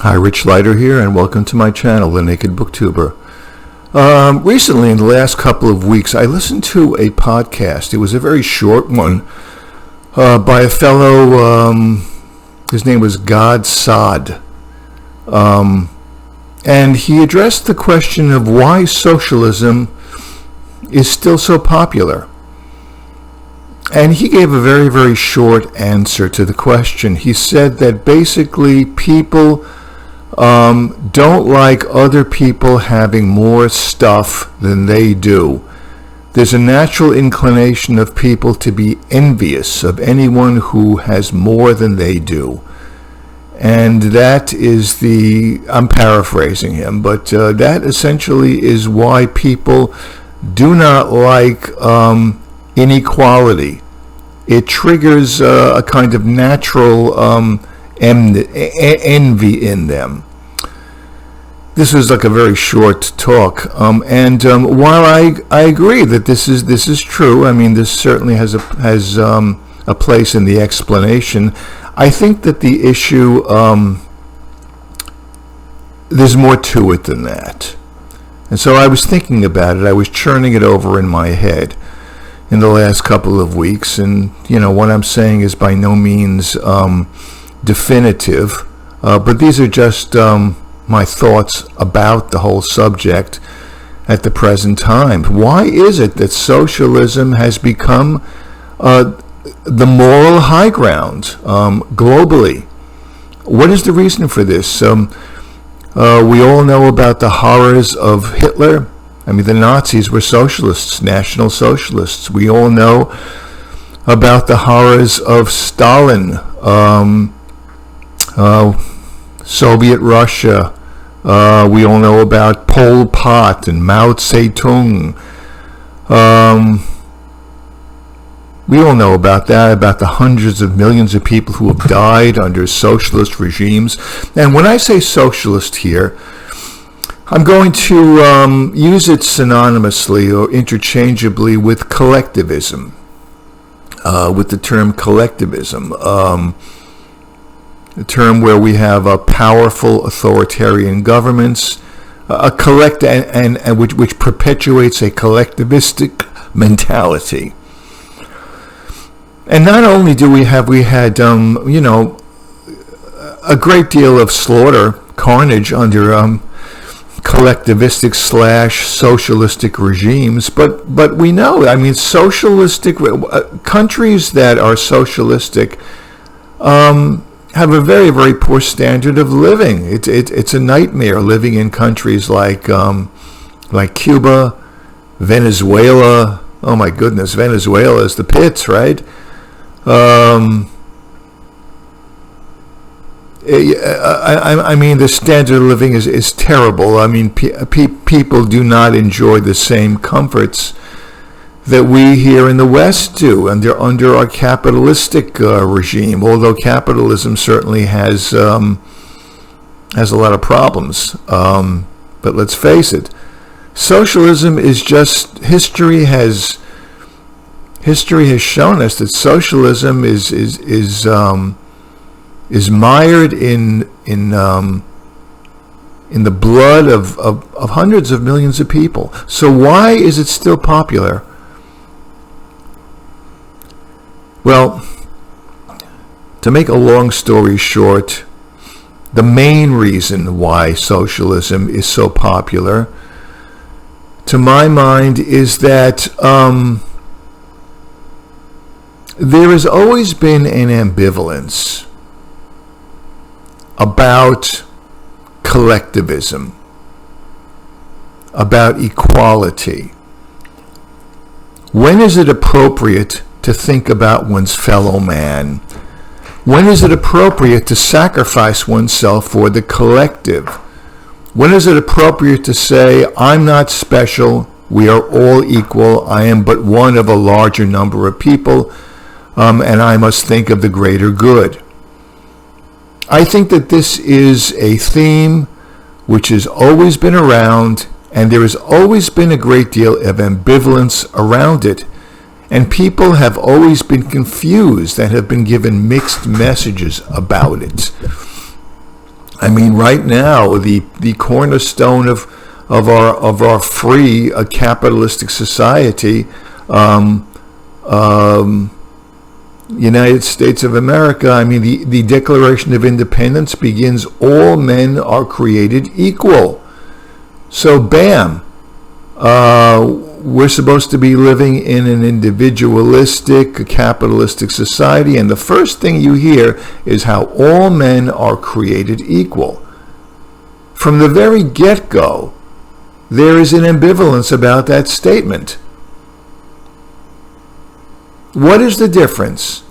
Hi, Rich Leiter here, and welcome to my channel, The Naked Booktuber. Recently, in the last couple of weeks, I listened to a podcast. It was a very short one by a fellow, his name was God Sod. And he addressed the question of why socialism is still so popular. And he gave a very, very short answer to the question. He said that basically people don't like other people having more stuff than they do. There's a natural inclination of people to be envious of anyone who has more than they do. And that is I'm paraphrasing him, but that essentially is why people do not like inequality. It triggers a kind of natural envy in them. This was like a very short talk, and while I agree that this is true, I mean this certainly has a place in the explanation. I think that the issue there's more to it than that, and so I was thinking about it. I was churning it over in my head in the last couple of weeks, and what I'm saying is by no means definitive, but these are just my thoughts about the whole subject at the present time. Why is it that socialism has become the moral high ground globally? What is the reason for this? We all know about the horrors of Hitler. I mean, the Nazis were socialists, National Socialists. We all know about the horrors of Stalin, Soviet Russia. We all know about Pol Pot and Mao Zedong. We all know about that, about the hundreds of millions of people who have died under socialist regimes. And when I say socialist here, I'm going to use it synonymously or interchangeably with collectivism, with the term collectivism. A term where we have powerful authoritarian governments, which perpetuates a collectivistic mentality. And not only do we had a great deal of slaughter, carnage under collectivistic / socialistic regimes, but we know, I mean, socialistic countries that are socialistic have a very, very poor standard of living. It's a nightmare living in countries like Cuba, Venezuela. Oh my goodness, Venezuela is the pits, right? I mean, the standard of living is terrible. I mean, people do not enjoy the same comforts that we here in the West do under our capitalistic regime. Although capitalism certainly has a lot of problems, but let's face it, socialism is just history has shown us that socialism is mired in the blood of hundreds of millions of people. So why is it still popular? Well, to make a long story short, the main reason why socialism is so popular, to my mind, is that there has always been an ambivalence about collectivism, about equality. When is it appropriate to think about one's fellow man? When is it appropriate to sacrifice oneself for the collective? When is it appropriate to say, I'm not special, we are all equal, I am but one of a larger number of people, and I must think of the greater good? I think that this is a theme which has always been around, and there has always been a great deal of ambivalence around it. And people have always been confused and have been given mixed messages about it. I mean, right now, the cornerstone of our free capitalistic society, United States of America, I mean, the Declaration of Independence begins, all men are created equal. So, bam, we're supposed to be living in an individualistic, capitalistic society, and the first thing you hear is how all men are created equal. From the very get-go, there is an ambivalence about that statement. What is the difference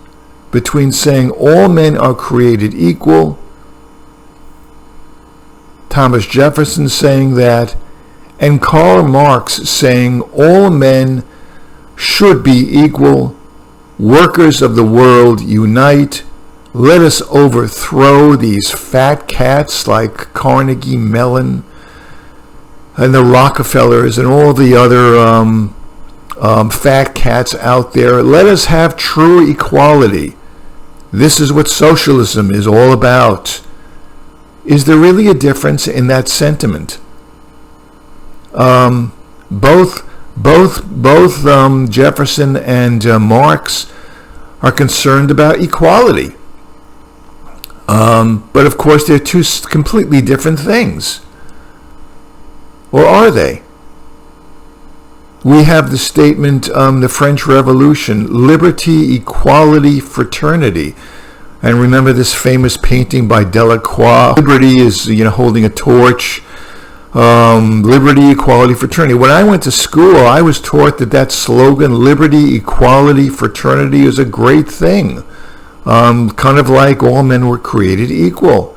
between saying all men are created equal, Thomas Jefferson saying that, and Karl Marx saying all men should be equal, workers of the world unite, let us overthrow these fat cats like Carnegie Mellon and the Rockefellers and all the other fat cats out there. Let us have true equality. This is what socialism is all about. Is there really a difference in that sentiment? Both Jefferson and Marx are concerned about equality. But of course, they're two completely different things. Or are they? We have the statement, the French Revolution, liberty, equality, fraternity. And remember this famous painting by Delacroix. Liberty is, holding a torch. Liberty, equality, fraternity. When I went to school, I was taught that slogan, liberty, equality, fraternity, is a great thing. Kind of like all men were created equal.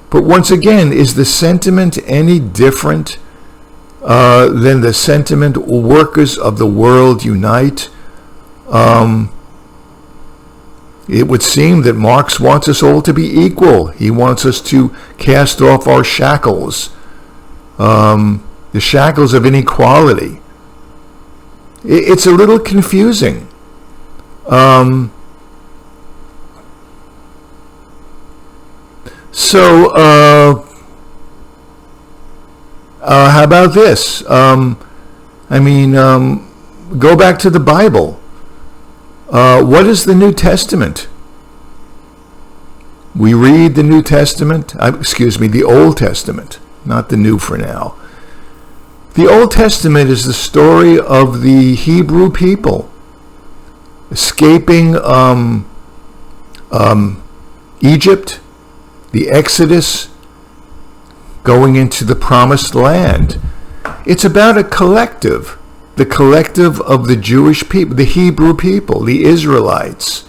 But once again, is the sentiment any different than the sentiment, workers of the world unite? It would seem that Marx wants us all to be equal. He wants us to cast off our shackles, the shackles of inequality. It's a little confusing. So, how about this? Go back to the Bible. What is the New Testament? We read the New Testament, the Old Testament, not the New for now. The Old Testament is the story of the Hebrew people escaping Egypt, the Exodus, going into the Promised Land. It's about a collective, the collective of the Jewish people, the Hebrew people, the Israelites.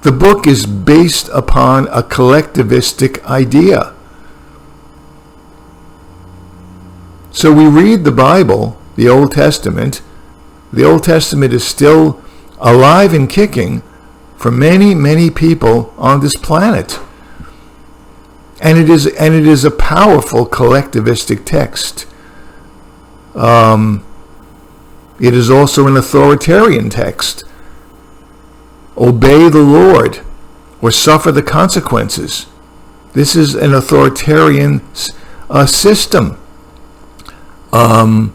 The book is based upon a collectivistic idea. So we read the Bible, the Old Testament. The Old Testament is still alive and kicking for many, many people on this planet. And it is a powerful collectivistic text. It is also an authoritarian text. Obey the Lord or suffer the consequences. This is an authoritarian system. And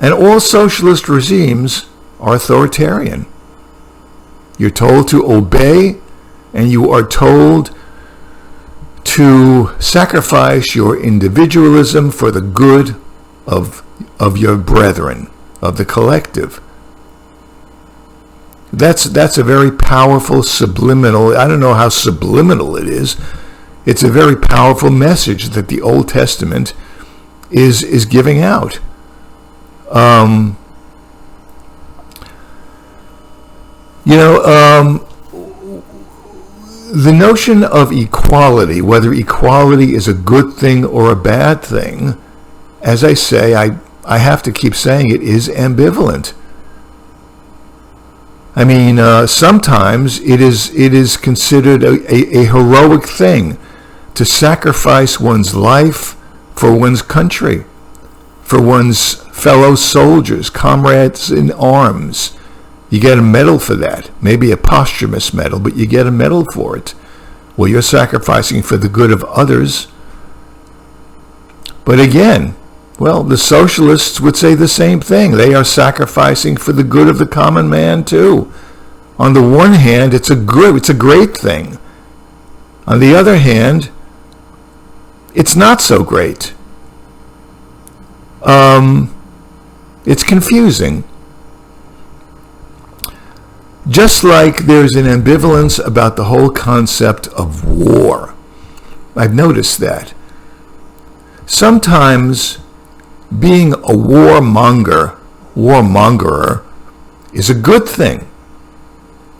all socialist regimes are authoritarian. You're told to obey, and you are told to sacrifice your individualism for the good of your brethren, of the collective. That's a very powerful subliminal, I don't know how subliminal it is. It's a very powerful message that the Old Testament is giving out. The notion of equality, whether equality is a good thing or a bad thing, as I say, I have to keep saying it, is ambivalent. Sometimes it is considered a heroic thing to sacrifice one's life for one's country, for one's fellow soldiers, comrades in arms. You get a medal for that, maybe a posthumous medal, but you get a medal for it. Well, you're sacrificing for the good of others. But again, well, the socialists would say the same thing. They are sacrificing for the good of the common man too. On the one hand, it's a great thing. On the other hand, it's not so great. It's confusing. Just like there's an ambivalence about the whole concept of war. I've noticed that. Sometimes being a warmonger is a good thing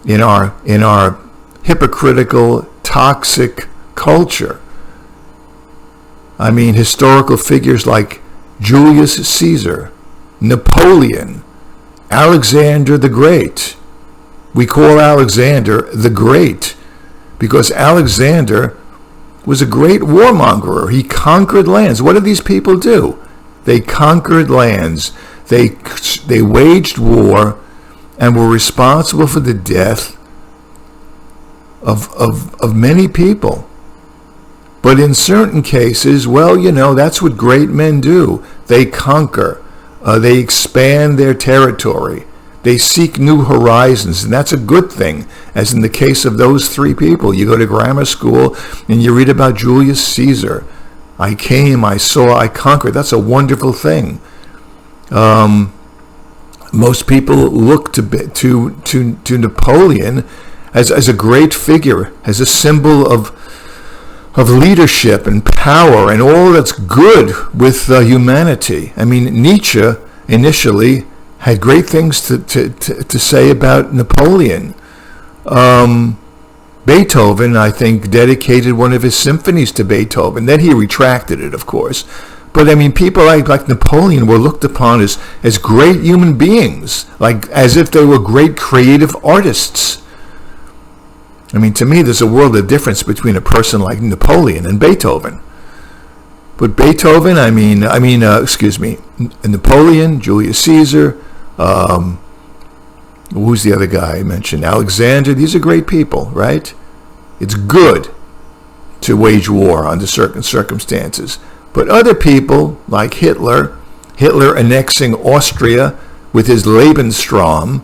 in our hypocritical, toxic culture. I mean, historical figures like Julius Caesar, Napoleon, Alexander the Great. We call Alexander the Great because Alexander was a great warmonger. He conquered lands. What did these people do? They conquered lands. They waged war and were responsible for the death of many people. But in certain cases, well, that's what great men do. They conquer. They expand their territory. They seek new horizons, and that's a good thing, as in the case of those three people. You go to grammar school and you read about Julius Caesar. I came, I saw, I conquered. That's a wonderful thing. Most people look to Napoleon as a great figure, as a symbol of leadership and power and all that's good with humanity. I mean, Nietzsche initially had great things to say about Napoleon. Beethoven, I think, dedicated one of his symphonies to Beethoven. Then he retracted it, of course. But I mean, people like Napoleon were looked upon as great human beings, like as if they were great creative artists. I mean, to me, there's a world of difference between a person like Napoleon and Beethoven. But Beethoven, Napoleon, Julius Caesar, who's the other guy I mentioned? Alexander. These are great people, right? It's good to wage war under certain circumstances. But other people, like Hitler annexing Austria with his Lebensraum,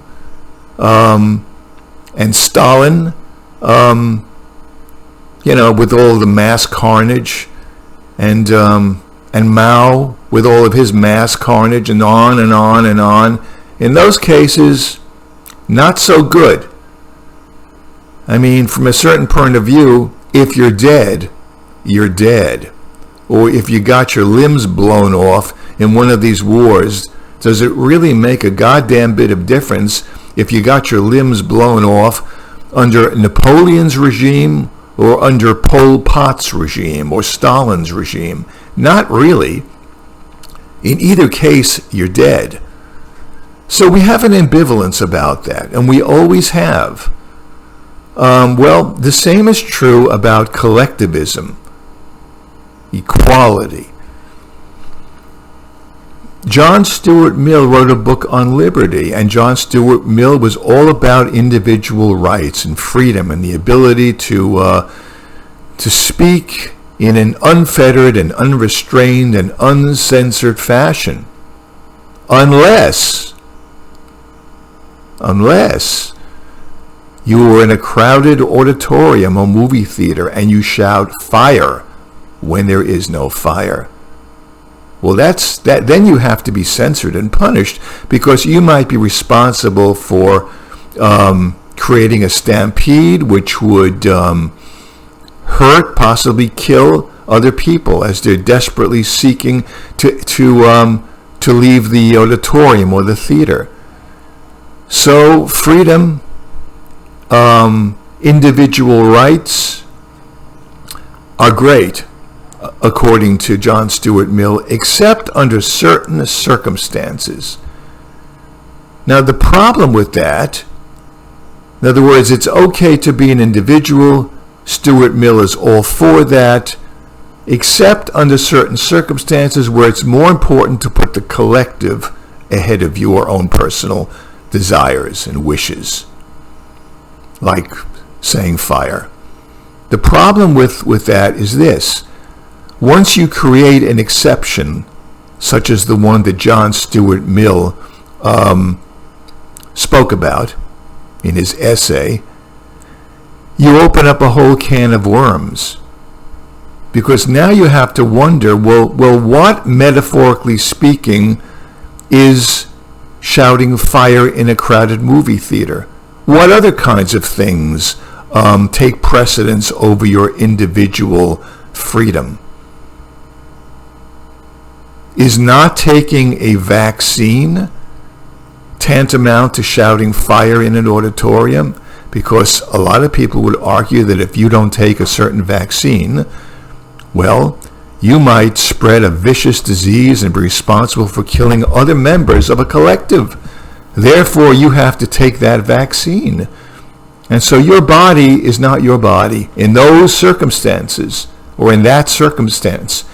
and Stalin, with all the mass carnage, and Mao with all of his mass carnage, and on and on and on. In those cases, not so good. I mean, from a certain point of view, if you're dead, you're dead. Or if you got your limbs blown off in one of these wars, does it really make a goddamn bit of difference if you got your limbs blown off under Napoleon's regime or under Pol Pot's regime or Stalin's regime? Not really. In either case, you're dead. So we have an ambivalence about that, and we always have. The same is true about collectivism, equality. John Stuart Mill wrote a book on liberty, and John Stuart Mill was all about individual rights and freedom and the ability to speak in an unfettered and unrestrained and uncensored fashion, unless you were in a crowded auditorium or movie theater and you shout fire when there is no fire. Well, that's that. Then you have to be censored and punished because you might be responsible for creating a stampede, which would hurt, possibly kill other people as they're desperately seeking to leave the auditorium or the theater. So freedom, individual rights are great, according to John Stuart Mill, except under certain circumstances. Now, the problem with that, in other words, it's okay to be an individual. Stuart Mill is all for that, except under certain circumstances where it's more important to put the collective ahead of your own personal desires and wishes, like saying fire. The problem with that is this. Once you create an exception, such as the one that John Stuart Mill spoke about in his essay, you open up a whole can of worms. Because now you have to wonder, well, what, metaphorically speaking, is shouting fire in a crowded movie theater? What other kinds of things take precedence over your individual freedom? Is not taking a vaccine tantamount to shouting fire in an auditorium? Because a lot of people would argue that if you don't take a certain vaccine, well, you might spread a vicious disease and be responsible for killing other members of a collective. Therefore, you have to take that vaccine. And so your body is not your body. In those circumstances, or in that circumstance,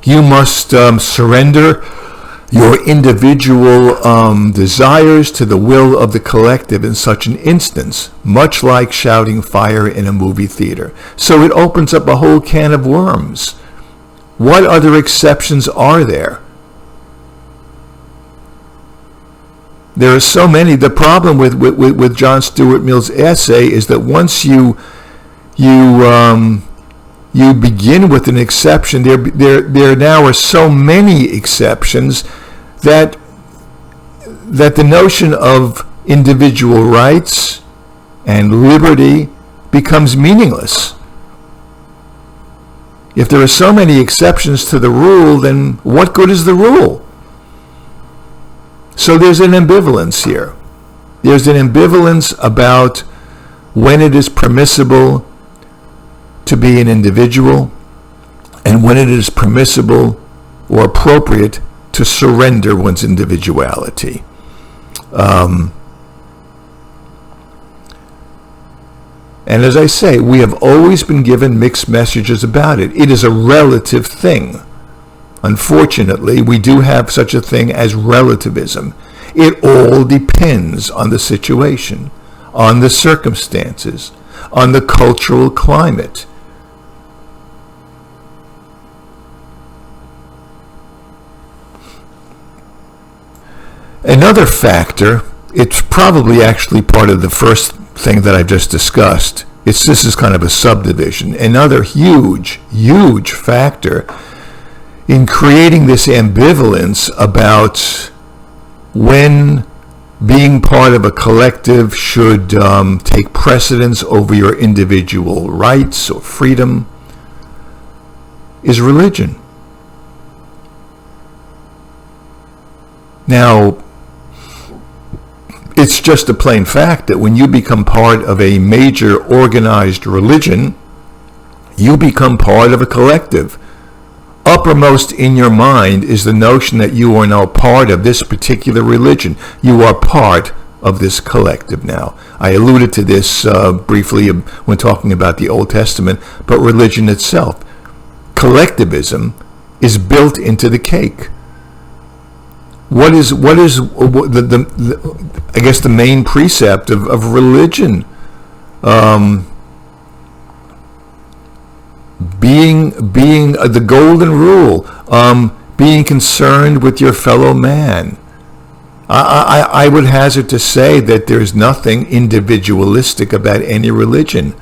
you must surrender your individual desires to the will of the collective in such an instance, much like shouting fire in a movie theater. So it opens up a whole can of worms. What other exceptions are there? There are so many. The problem with John Stuart Mill's essay is that once you begin with an exception, there now are so many exceptions that the notion of individual rights and liberty becomes meaningless. If there are so many exceptions to the rule, then what good is the rule? So there's an ambivalence here. There's an ambivalence about when it is permissible to be an individual and when it is permissible or appropriate to surrender one's individuality. And as I say, we have always been given mixed messages about it. It is a relative thing. Unfortunately, we do have such a thing as relativism. It all depends on the situation, on the circumstances, on the cultural climate. Another factor, it's probably actually part of the first thing that I just discussed. This is kind of a subdivision. Another huge factor in creating this ambivalence about when being part of a collective should take precedence over your individual rights or freedom is religion. Now, it's just a plain fact that when you become part of a major organized religion, you become part of a collective. Uppermost in your mind is the notion that you are now part of this particular religion. You are part of this collective now. I alluded to this briefly when talking about the Old Testament, but religion itself, collectivism, is built into the cake. What is I guess the main precept of religion? Being the golden rule, being concerned with your fellow man. I would hazard to say that there's nothing individualistic about any religion.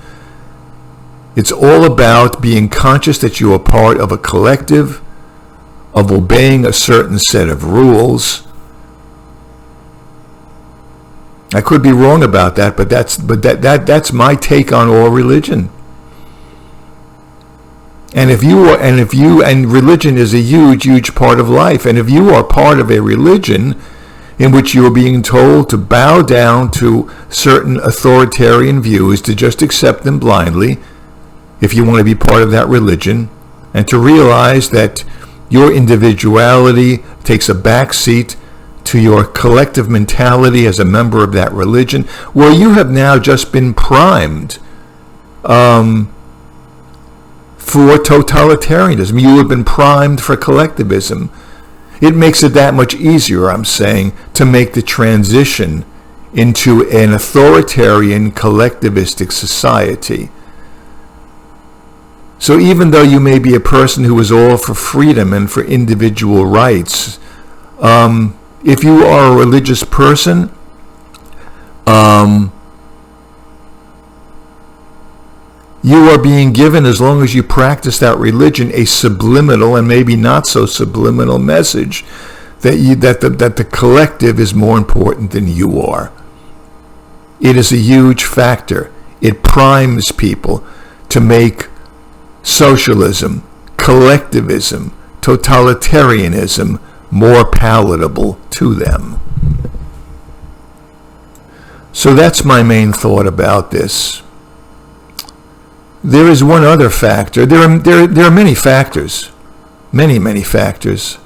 It's all about being conscious that you are part of a collective, of obeying a certain set of rules. I could be wrong about that, but that's my take on all religion. And religion is a huge part of life. And if you are part of a religion in which you are being told to bow down to certain authoritarian views, to just accept them blindly, if you want to be part of that religion, and to realize that your individuality takes a back seat to your collective mentality as a member of that religion, well, you have now just been primed for totalitarianism. You have been primed for collectivism. It makes it that much easier, I'm saying, to make the transition into an authoritarian collectivistic society. So even though you may be a person who is all for freedom and for individual rights, if you are a religious person, you are being given, as long as you practice that religion, a subliminal and maybe not so subliminal message that the collective is more important than you are. It is a huge factor. It primes people to make socialism, collectivism, totalitarianism more palatable to them. So that's my main thought about this. There is one other factor. There are many factors, many factors.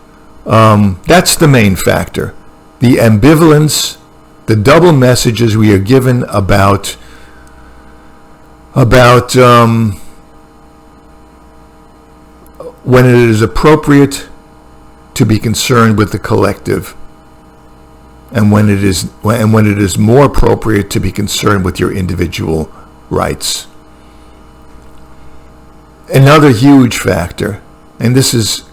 That's the main factor. The ambivalence, the double messages we are given about when it is appropriate to be concerned with the collective, and when it is more appropriate to be concerned with your individual rights. Another huge factor, and this is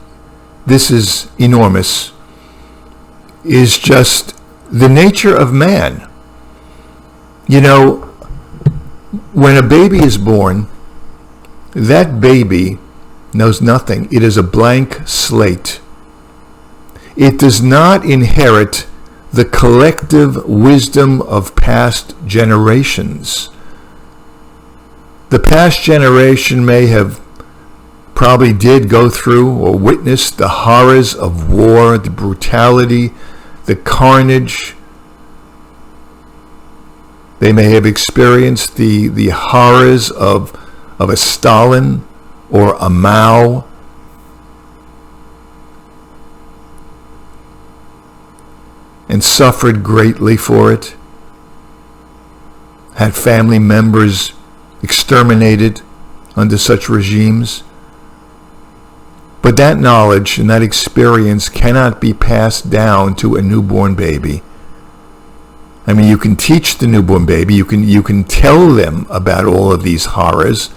enormous, is just the nature of man. You know, when a baby is born, that baby knows nothing. It is a blank slate. It does not inherit the collective wisdom of past generations. The past generation probably did go through or witness the horrors of war, the brutality, the carnage. They may have experienced the horrors of a Stalin or a Mao. And suffered greatly for it. Had family members exterminated under such regimes. But that knowledge and that experience cannot be passed down to a newborn baby. I mean, you can teach the newborn baby, you can tell them about all of these horrors,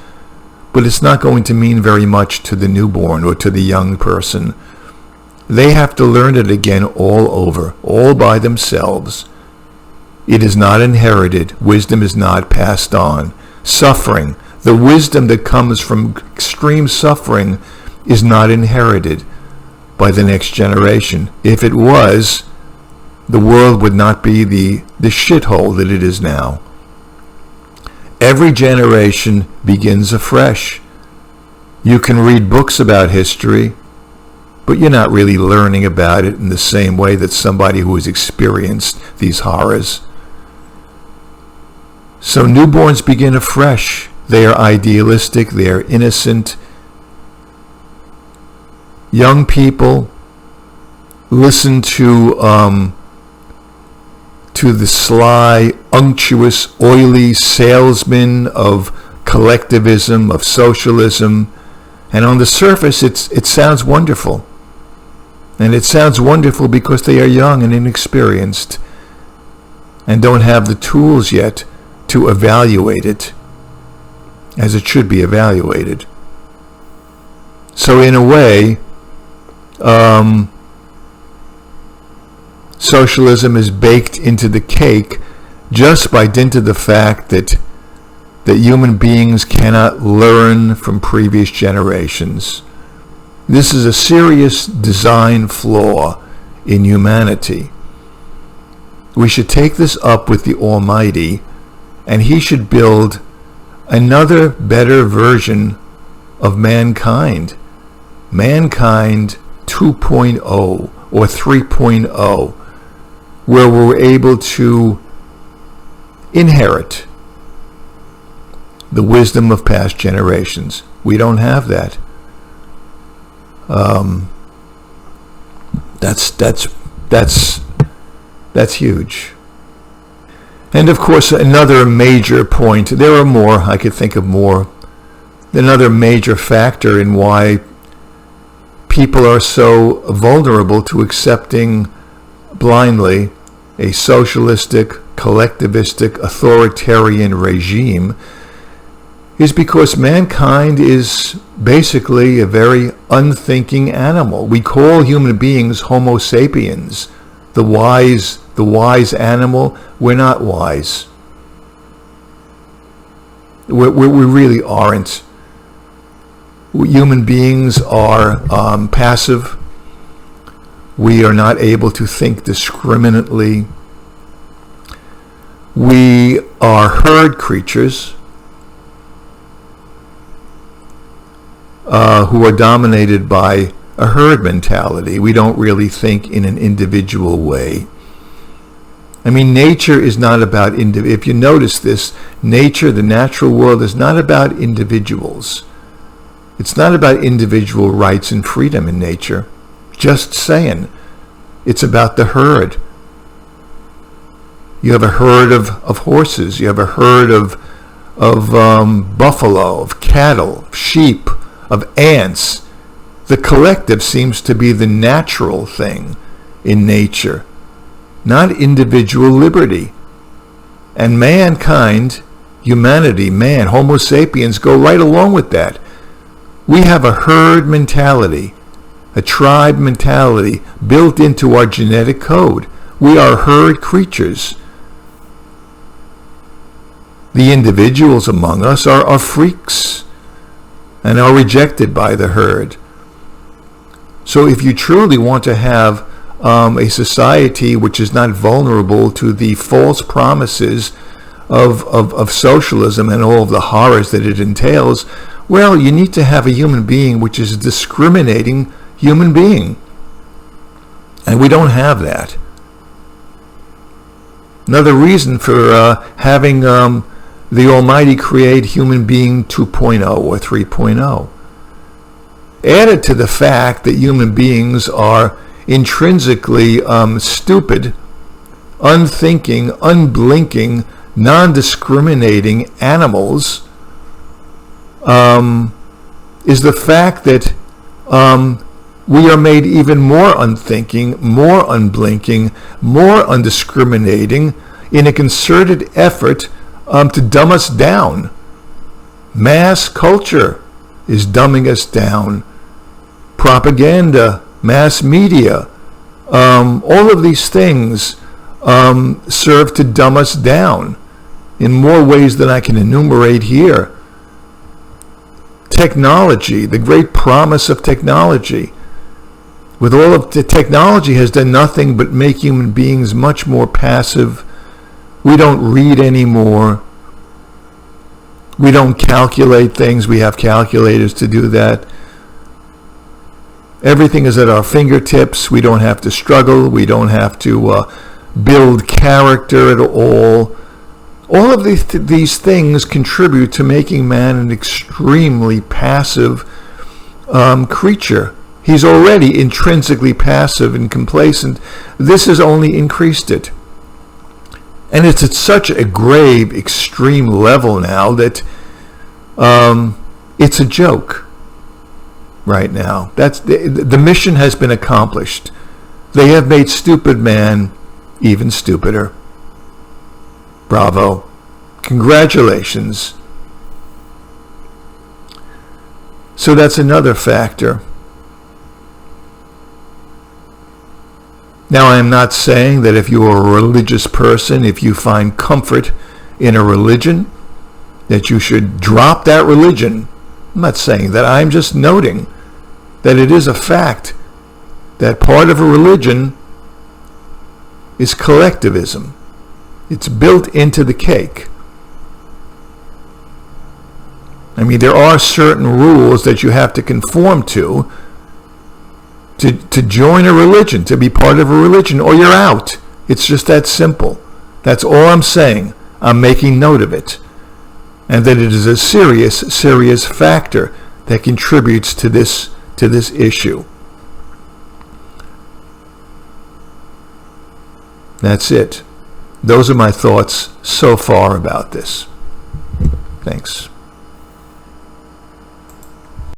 but it's not going to mean very much to the newborn or to the young person. They have to learn it again all over, all by themselves. It is not inherited. Wisdom is not passed on. Suffering, the wisdom that comes from extreme suffering, is not inherited by the next generation. If it was, the world would not be the shithole that it is now. Every generation begins afresh. You can read books about history, but you're not really learning about it in the same way that somebody who has experienced these horrors. So newborns begin afresh. They are idealistic, they are innocent. Young people listen to the sly, unctuous, oily salesman of collectivism, of socialism, and on the surface it sounds wonderful. And it sounds wonderful because they are young and inexperienced and don't have the tools yet to evaluate it as it should be evaluated. So in a way, socialism is baked into the cake just by dint of the fact that human beings cannot learn from previous generations. This is a serious design flaw in humanity. We should take this up with the Almighty, and He should build another better version of mankind. Mankind 2.0 or 3.0, where we're able to inherit the wisdom of past generations. We don't have that. That's huge. And of course, another major point, there are more, I could think of more, another major factor in why people are so vulnerable to accepting blindly a socialistic, collectivistic, authoritarian regime is because mankind is basically a very unthinking animal. We call human beings Homo sapiens, the wise animal. We're not wise. We really aren't. Human beings are passive. We are not able to think discriminately. We are herd creatures who are dominated by a herd mentality. We don't really think in an individual way. I mean, nature is not about if you notice this, nature, the natural world, is not about individuals. It's not about individual rights and freedom in nature. Just saying. It's about the herd. You have a herd of horses. You have a herd of buffalo, of cattle, of sheep, of ants. The collective seems to be the natural thing in nature, not individual liberty. And mankind, humanity, man, Homo sapiens, go right along with that. We have a herd mentality, a tribe mentality built into our genetic code. We are herd creatures. The individuals among us are freaks and are rejected by the herd. So if you truly want to have a society which is not vulnerable to the false promises of socialism and all of the horrors that it entails, well, you need to have a human being which is a discriminating human being. And we don't have that. Another reason for having the Almighty create human being 2.0 or 3.0. Added to the fact that human beings are intrinsically stupid, unthinking, unblinking, non-discriminating animals, is the fact that we are made even more unthinking, more unblinking, more undiscriminating in a concerted effort to dumb us down. Mass culture is dumbing us down. Propaganda, mass media, all of these things serve to dumb us down in more ways than I can enumerate here. Technology, the great promise of technology. With all of the technology has done nothing but make human beings much more passive. We don't read anymore. We don't calculate things. We have calculators to do that. Everything is at our fingertips. We don't have to struggle. We don't have to build character at all. All of these things contribute to making man an extremely passive creature. He's already intrinsically passive and complacent. This has only increased it. And it's at such a grave, extreme level now that it's a joke right now. That's the mission has been accomplished. They have made stupid man even stupider. Bravo. Congratulations. So that's another factor. Now, I am not saying that if you are a religious person, if you find comfort in a religion, that you should drop that religion. I'm not saying that. I'm just noting that it is a fact that part of a religion is collectivism. It's built into the cake. I mean, there are certain rules that you have to conform to join a religion, to be part of a religion, or you're out. It's just that simple. That's all I'm saying. I'm making note of it. And that it is a serious, serious factor that contributes to this issue. That's it. Those are my thoughts so far about this. Thanks.